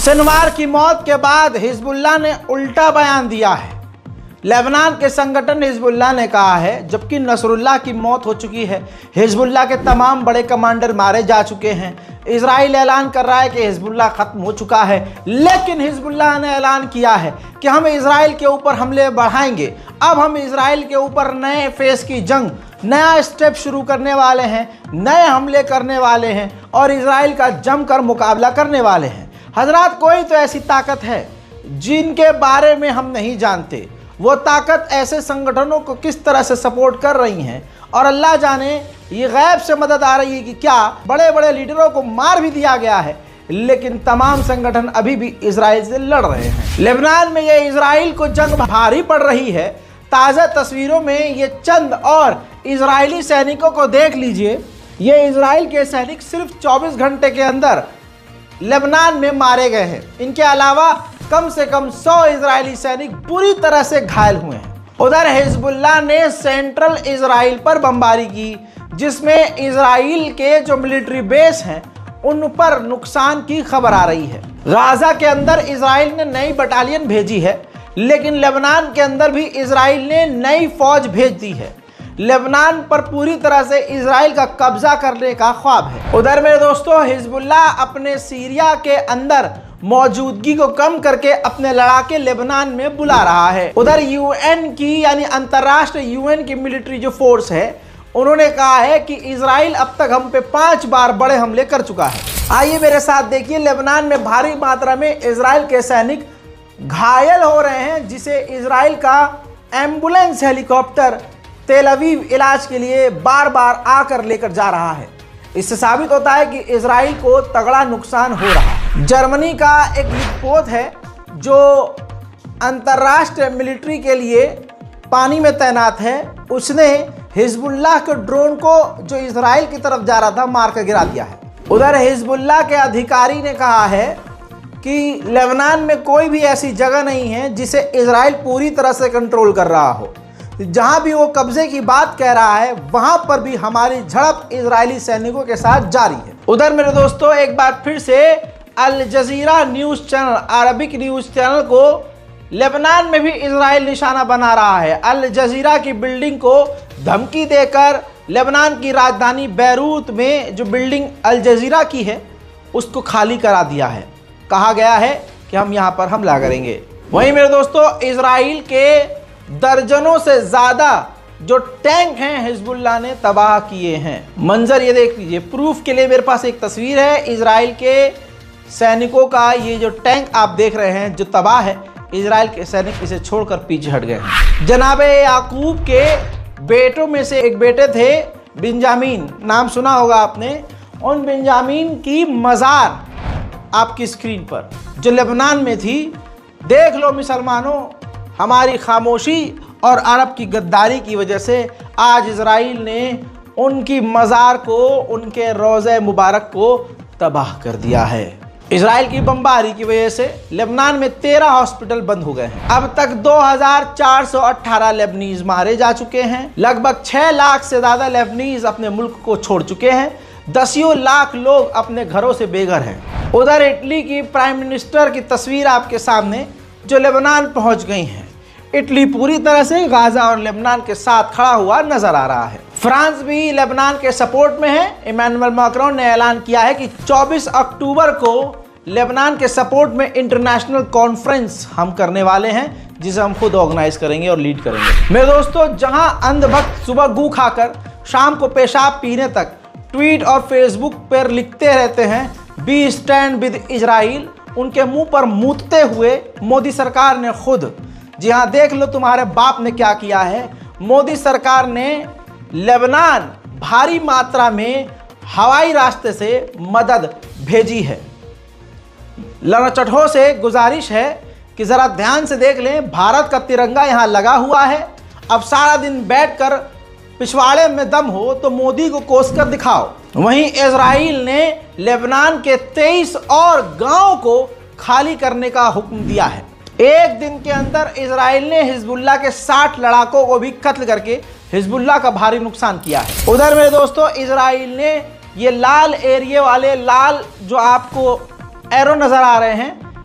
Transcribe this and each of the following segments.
Sinwar की मौत के बाद हिजबुल्लाह ने उल्टा बयान दिया है। लेबनान के संगठन हिजबुल्लाह ने कहा है, जबकि नसरुल्लाह की मौत हो चुकी है, हिजबुल्लाह के तमाम बड़े कमांडर मारे जा चुके हैं। इजराइल ऐलान कर रहा है कि हिजबुल्लाह खत्म हो चुका है, लेकिन हिजबुल्लाह ने ऐलान किया है कि हम इजराइल के ऊपर हमले बढ़ाएंगे। अब हम इजराइल के ऊपर नए फेस की जंग, नया स्टेप शुरू करने वाले हैं, नए हमले करने वाले हैं और इजराइल का जमकर मुकाबला करने वाले हैं। हजरात, कोई तो ऐसी ताकत है जिनके बारे में हम नहीं जानते। वो ताकत ऐसे संगठनों को किस तरह से सपोर्ट कर रही हैं और अल्लाह जाने ये गैब से मदद आ रही है कि क्या बड़े बड़े लीडरों को मार भी दिया गया है, लेकिन तमाम संगठन अभी भी इजराइल से लड़ रहे हैं। लेबनान में ये इजराइल को जंग भारी पड़ रही है। ताज़ा तस्वीरों में ये चंद और इजरायली सैनिकों को देख लीजिए। ये इजराइल के सैनिक सिर्फ 24 घंटे के अंदर लेबनान में मारे गए हैं। इनके अलावा कम से कम 100 इजरायली सैनिक बुरी तरह से घायल हुए हैं। उधर हिजबुल्लाह ने सेंट्रल इजराइल पर बमबारी की, जिसमें इजराइल के जो मिलिट्री बेस हैं उन पर नुकसान की खबर आ रही है। गाजा के अंदर इजराइल ने नई बटालियन भेजी है, लेकिन लेबनान के अंदर भी इजराइल ने नई फौज भेज दी है। लेबनान पर पूरी तरह से इजराइल का कब्जा करने का ख्वाब है। उधर मेरे दोस्तों, हिजबुल्लाह अपने सीरिया के अंदर मौजूदगी को कम करके अपने लड़ाके लेबनान में बुला रहा है। उधर यूएन की यानी अंतर्राष्ट्रीय यूएन की मिलिट्री जो फोर्स है, उन्होंने कहा है कि इजराइल अब तक हम पे 5 बार बड़े हमले कर चुका है। आइए मेरे साथ देखिए, लेबनान में भारी मात्रा में इजराइल के सैनिक घायल हो रहे हैं, जिसे इजराइल का एम्बुलेंस हेलीकॉप्टर तेल अवीव इलाज के लिए बार बार आकर लेकर जा रहा है। इससे साबित होता है कि इजराइल को तगड़ा नुकसान हो रहा है। जर्मनी का एक युद्धपोत है जो अंतर्राष्ट्रीय मिलिट्री के लिए पानी में तैनात है, उसने हिजबुल्लाह के ड्रोन को जो इजराइल की तरफ जा रहा था मार कर गिरा दिया है। उधर हिजबुल्लाह के अधिकारी ने कहा है कि लेबनान में कोई भी ऐसी जगह नहीं है जिसे इजराइल पूरी तरह से कंट्रोल कर रहा हो। जहां भी वो कब्जे की बात कह रहा है, वहां पर भी हमारी झड़प इजरायली सैनिकों के साथ जारी है। उधर मेरे दोस्तों, एक बार फिर से Al Jazeera news channel, Arabic news channel को लेबनान में भी इजराइल निशाना बना रहा है। अल जजीरा की बिल्डिंग को धमकी देकर लेबनान की राजधानी बैरूत में जो बिल्डिंग अल जजीरा की है उसको खाली करा दिया है। कहा गया है कि हम यहाँ पर हमला करेंगे। वहीं मेरे दोस्तों, इजराइल के दर्जनों से ज़्यादा जो टैंक हैं हिजबुल्लाह ने तबाह किए हैं। मंजर ये देख लीजिए। प्रूफ के लिए मेरे पास एक तस्वीर है इजराइल के सैनिकों का। ये जो टैंक आप देख रहे हैं जो तबाह है, इजराइल के सैनिक इसे छोड़कर पीछे हट गए हैं। जनाबे याकूब के बेटों में से एक बेटे थे बिंजामीन, नाम सुना होगा आपने। उन बिंजामीन की मज़ार आपकी स्क्रीन पर जो लेबनान में थी। देख लो मुसलमानों, हमारी खामोशी और अरब की गद्दारी की वजह से आज इजराइल ने उनकी मज़ार को, उनके रोज़े मुबारक को तबाह कर दिया है। इजराइल की बमबारी की वजह से लेबनान में 13 हॉस्पिटल बंद हो गए हैं। अब तक 2418 लेबनीज मारे जा चुके हैं। लगभग 6 लाख से ज़्यादा लेबनीज अपने मुल्क को छोड़ चुके हैं। 10 लाख लोग अपने घरों से बेघर हैं। उधर इटली की प्राइम मिनिस्टर की तस्वीर आपके सामने जो लेबनान पहुंच गई हैं। इटली पूरी तरह से गाजा और लेबनान के साथ खड़ा हुआ नजर आ रहा है। फ्रांस भी लेबनान के सपोर्ट में है। इमैनुअल मैक्रोन ने ऐलान किया है कि 24 अक्टूबर को लेबनान के सपोर्ट में इंटरनेशनल कॉन्फ्रेंस हम करने वाले हैं, जिसे हम खुद ऑर्गेनाइज करेंगे और लीड करेंगे। मेरे दोस्तों, जहां अंधभक्त सुबह गू खाकर शाम को पेशाब पीने तक ट्वीट और फेसबुक पर लिखते रहते हैं बी स्टैंड विद इजराइल, उनके मुंह पर मूतते हुए मोदी सरकार ने खुद, जी हाँ, देख लो तुम्हारे बाप ने क्या किया है। मोदी सरकार ने लेबनान भारी मात्रा में हवाई रास्ते से मदद भेजी है। लड़चटों से गुजारिश है कि ज़रा ध्यान से देख लें, भारत का तिरंगा यहाँ लगा हुआ है। अब सारा दिन बैठकर पिछवाड़े में दम हो तो मोदी को कोस कर दिखाओ। वहीं इजराइल ने लेबनान के 23 और गांव को खाली करने का हुक्म दिया है। एक दिन के अंदर इजराइल ने हिजबुल्लाह के 60 लड़ाकों को भी कत्ल करके हिजबुल्लाह का भारी नुकसान किया है। उधर मेरे दोस्तों, इजराइल ने ये लाल एरिया वाले, लाल जो आपको एरो नज़र आ रहे हैं,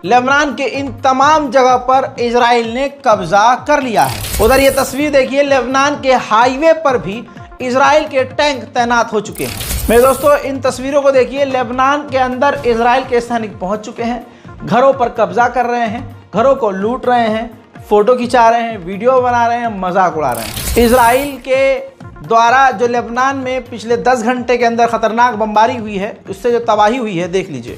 लेबनान के इन तमाम जगह पर इजराइल ने कब्जा कर लिया है। उधर ये तस्वीर देखिए, लेबनान के हाईवे पर भी इजराइल के टैंक तैनात हो चुके हैं। मेरे दोस्तों, इन तस्वीरों को देखिए, लेबनान के अंदर इजराइल के सैनिक पहुंच चुके हैं, घरों पर कब्जा कर रहे हैं, घरों को लूट रहे हैं, फोटो खिंचा रहे हैं, वीडियो बना रहे हैं, मजाक उड़ा रहे हैं। इजराइल के द्वारा जो लेबनान में पिछले 10 घंटे के अंदर खतरनाक बमबारी हुई है, उससे जो तबाही हुई है, देख लीजिए।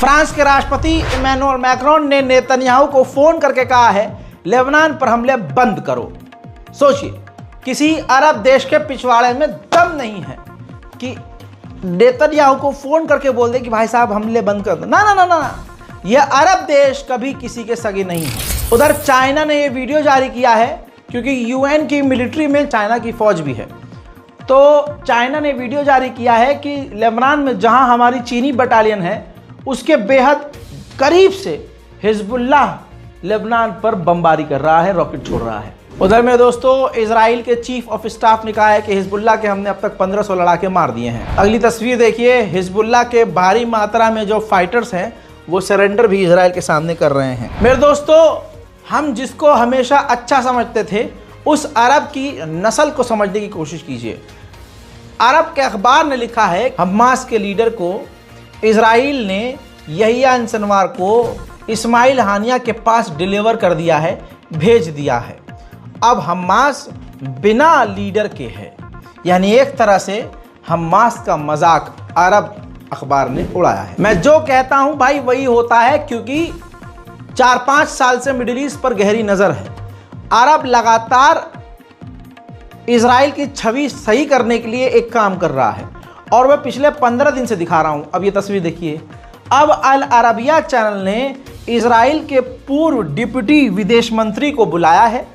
फ्रांस के राष्ट्रपति इमैनुअल मैक्रोन ने नेतन्याहू को फोन करके कहा है, लेबनान पर हमले बंद करो। सोचिए, किसी अरब देश के पिछवाड़े में दम नहीं है कि नेतन्याहू को फोन करके बोल दे कि भाई साहब हमले बंद कर दो। ना ना ना ना, यह अरब देश कभी किसी के सगे नहीं है। उधर चाइना ने यह वीडियो जारी किया है, क्योंकि यूएन की मिलिट्री में चाइना की फौज भी है। तो चाइना ने वीडियो जारी किया है कि लेबनान में जहां हमारी चीनी बटालियन है, उसके बेहद करीब से हिजबुल्लाह लेबनान पर बमबारी कर रहा है, रॉकेट छोड़ रहा है। उधर में दोस्तों, इजराइल के चीफ ऑफ स्टाफ ने कहा है कि हिजबुल्लाह के हमने अब तक 1500 लड़ाके मार दिए हैं। अगली तस्वीर देखिए, हिजबुल्लाह के भारी मात्रा में जो फाइटर्स हैं वो सरेंडर भी इजराइल के सामने कर रहे हैं। मेरे दोस्तों, हम जिसको हमेशा अच्छा समझते थे, उस अरब की नस्ल को समझने की कोशिश कीजिए। अरब के अखबार ने लिखा है, हमास के लीडर को इजराइल ने यहिया इंसनवार को इस्माइल हानिया के पास डिलीवर कर दिया है, भेज दिया है। अब हमास बिना लीडर के है, यानी एक तरह से हमास का मजाक अरब अखबार ने उड़ाया है। मैं जो कहता हूं भाई वही होता है, क्योंकि 4-5 साल से मिडिल ईस्ट पर गहरी नज़र है। अरब लगातार इजराइल की छवि सही करने के लिए एक काम कर रहा है, और वह पिछले 15 दिन से दिखा रहा हूं। अब ये तस्वीर देखिए। अब अल अरबिया चैनल ने इजराइल के पूर्व डिप्टी विदेश मंत्री को बुलाया है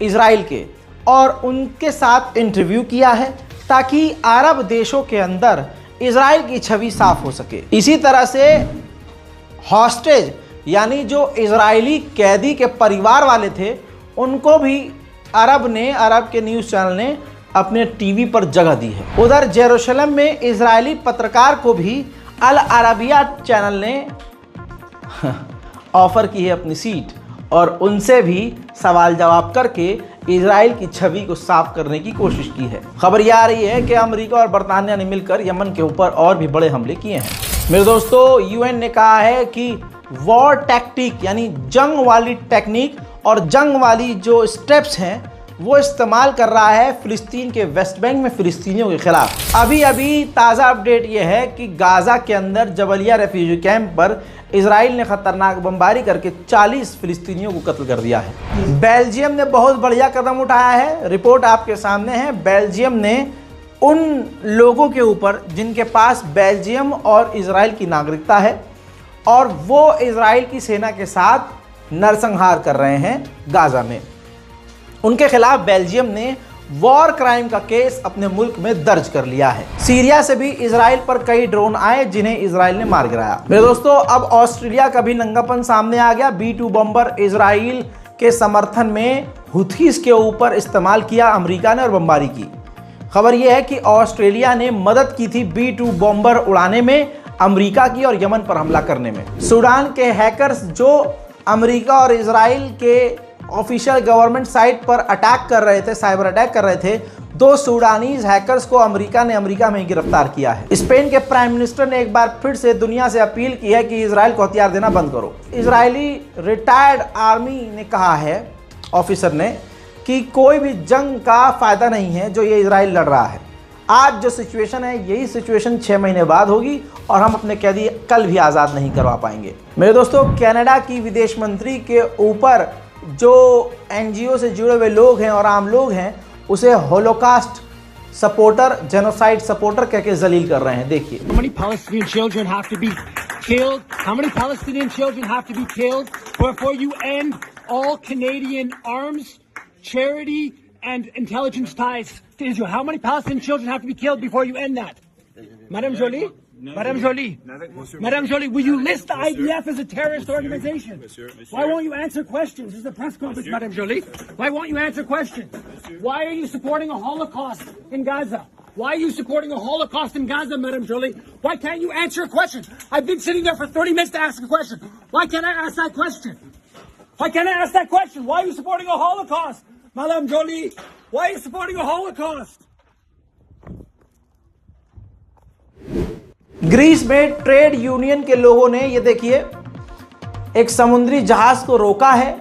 इजराइल के, और उनके साथ इंटरव्यू किया है, ताकि अरब देशों के अंदर इजराइल की छवि साफ हो सके। इसी तरह से हॉस्टेज, यानी जो इजरायली कैदी के परिवार वाले थे, उनको भी अरब के न्यूज़ चैनल ने अपने टीवी पर जगह दी है। उधर जेरूशलम में इजरायली पत्रकार को भी अल अरबिया चैनल ने ऑफर की है अपनी सीट, और उनसे भी सवाल जवाब करके इजराइल की छवि को साफ करने की कोशिश की है। खबर यह आ रही है कि अमेरिका और बरतानिया ने मिलकर यमन के ऊपर और भी बड़े हमले किए हैं। मेरे दोस्तों, यूएन ने कहा है कि वॉर टैक्टिक, यानी जंग वाली टेक्निक और जंग वाली जो स्टेप्स हैं, वो इस्तेमाल कर रहा है फिलिस्तीन के वेस्ट बैंक में फिलिस्तीनियों के खिलाफ। अभी ताज़ा अपडेट ये है कि गाज़ा के अंदर जबलिया रेफ्यूजी कैंप पर इजराइल ने खतरनाक बमबारी करके 40 फिलिस्तीनियों को कत्ल कर दिया है। बेल्जियम ने बहुत बढ़िया कदम उठाया है, रिपोर्ट आपके सामने है। बेल्जियम ने उन लोगों के ऊपर जिनके पास बेल्जियम और इजराइल की नागरिकता है, और वो इजराइल की सेना के साथ नरसंहार कर रहे हैं गाज़ा में, उनके खिलाफ बेल्जियम ने वॉर क्राइम का केस अपने मुल्क में दर्ज कर लिया है। सीरिया से भी इजराइल पर कई ड्रोन आए, जिन्हें इजराइल ने मार गिराया। मेरे दोस्तों, अब ऑस्ट्रेलिया का भी नंगापन सामने आ गया। B-2 बम्बर इजराइल के समर्थन में हुथीस के ऊपर इस्तेमाल किया अमेरिका ने और बमबारी की। खबर यह है कि ऑस्ट्रेलिया ने मदद की थी B-2 बम्बर उड़ाने में अमेरिका की और यमन पर हमला करने में। सूडान के हैकर्स जो अमेरिका और इजराइल के ऑफिशियल गवर्नमेंट साइट पर अटैक कर रहे थे, साइबर अटैक कर रहे थे, 2 सूडानीज हैकर्स को अमेरिका ने अमेरिका में गिरफ्तार किया है। स्पेन के प्राइम मिनिस्टर ने एक बार फिर से दुनिया से अपील की है कि इजराइल को हथियार देना बंद करो। इजरायली रिटायर्ड आर्मी ने कहा है, ऑफिसर ने, कि कोई भी जंग का फायदा नहीं है जो ये इजराइल लड़ रहा है। आज जो सिचुएशन है यही सिचुएशन 6 महीने बाद होगी और हम अपने कैदी कल भी आज़ाद नहीं करवा पाएंगे। मेरे दोस्तों, कनाडा की विदेश मंत्री के ऊपर जो एनजीओ से जुड़े हुए लोग हैं और आम लोग हैं उसे होलोकास्ट सपोर्टर, जेनोसाइड सपोर्टर कह के जलील कर रहे हैं। देखिए, How many Palestinian children have to be killed? How many Palestinian children have to be killed before you end all Canadian arms, charity, and intelligence ties to Israel? How many Palestinian children have to be killed before you end that? Madame Jolie? Madame Jolie? Madame Jolie, will you list the IDF as a terrorist organization? Why won't you answer questions? This is a press conference, Madame Jolie. Why won't you answer questions? Why are you supporting a Holocaust in Gaza? Why are you supporting a Holocaust in Gaza, Madame Jolie? Why can't you answer a question? I've been sitting there for 30 minutes to ask a question. Why can't I ask that question? Why can't I ask that question? Why are you supporting a Holocaust? Madame Jolie, why are you supporting a Holocaust? Greece में trade union के लोगों ने, ये देखिए, एक समुद्री जहाज को रोका है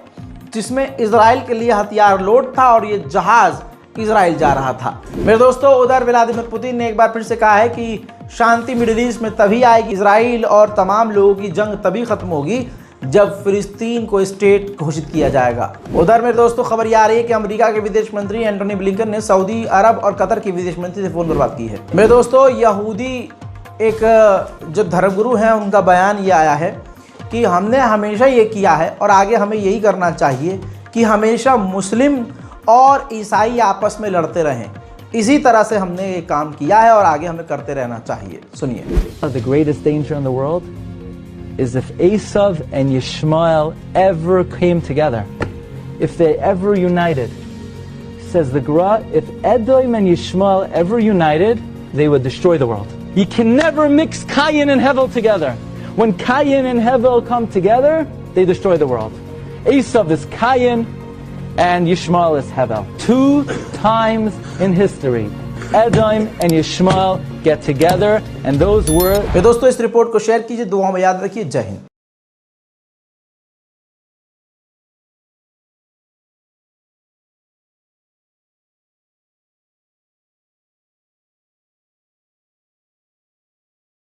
जिसमें इजराइल के लिए हथियार लोड था और ये जहाज इजराइल जा रहा था। मेरे दोस्तों, उधर व्लादिमीर पुतिन ने एक बार फिर से कहा है कि शांति मिडिल ईस्ट में तभी आएगी, इजराइल और तमाम लोगों की जंग तभी खत्म होगी जब फिलिस्तीन को स्टेट घोषित किया जाएगा। उधर मेरे दोस्तों, खबर ये आ रही है कि अमेरिका के विदेश मंत्री एंटनी ब्लिंकन ने सऊदी अरब और कतर के विदेश मंत्री से फोन पर बात की है। मेरे दोस्तों, यहूदी एक जो धर्मगुरु हैं उनका बयान ये आया है कि हमने हमेशा ये किया है और आगे हमें यही करना चाहिए कि हमेशा मुस्लिम और ईसाई आपस में लड़ते रहें। इसी तरह से हमने ये काम किया है और आगे हमें करते रहना चाहिए। सुनिए। The greatest danger in the world is if Esav and Yishmael ever came together, if they ever united. Says the Gemara, if Edom and Yishmael ever united, they would destroy the world. You can never mix Cain and Hevel together. When Cain and Hevel come together, they destroy the world. Esav is Cain and Yishmael is Hevel. 2 times in history, Edom and Yishmael get together and those were... दोस्तों, इस report को share कीजिए, दुआ में याद रखिए। जय हिंद।